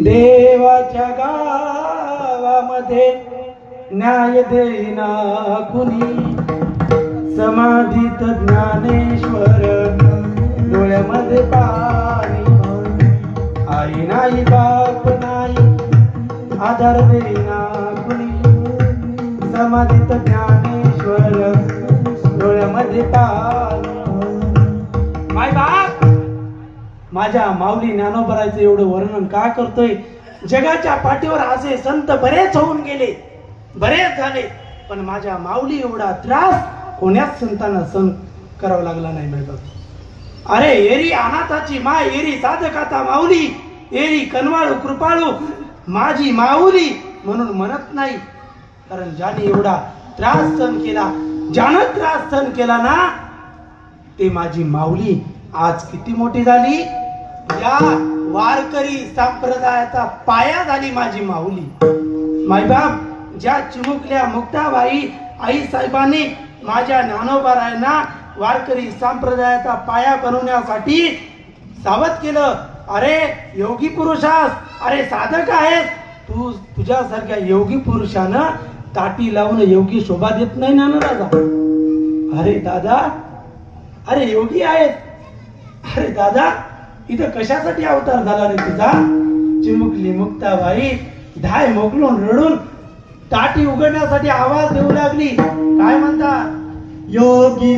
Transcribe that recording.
देवाच्या गावामध्ये न्याय देईना कुणी, समाधीत ज्ञानेश्वर डोळ्यामध्ये पाणी, आई नाही बाप नाही आधार देईना कुणी, समाधीत ज्ञानेश्वर डोळ्यामध्ये पाणी. माय बाप माझ्या माऊली ज्ञानोबराचं एवढं वर्णन का करतोय? जगाच्या पाठीवर असे संत बरेच होऊन गेले, बरेच झाले, पण माझ्या माऊली एवढा त्रास कोण्याच संतांना सहन करावा लागला नाही. माय बाप अरे एरी अनाथाची माय, एरी साधकाचा माऊली, एरी कनवाळू कृपाळू माझी माऊली म्हणून म्हणत नाही, कारण ज्याने एवढा त्रास सहन केला, ज्यानं त्रास सहन केला ना, ते माझी माऊली आज किती मोठी झाली. या वारकरी संप्रदायाचा पाया झाली माझी माऊली. मायबाप ज्या चिमुकल्या मुक्ताबाई आई साहेबांनी माझ्या ज्ञानोबारायांना वारकरी संप्रदायाचा पाया बनवण्यासाठी सावध केलं. अरे योगी पुरुषास, अरे साधक आहेस तू, तुझ्यासारख्या योगी पुरुषानं ताटी लावून योगी शोभा देत नाही ना राजा. अरे दादा, अरे योगी आहेत, अरे दादा इथं कशासाठी अवतार झाला रे तुझा? चिमुकली मुक्ताबाई धाय मोकलून रडून ताटी उघडण्यासाठी आवाज देऊ लागली. काय म्हणतात? योगी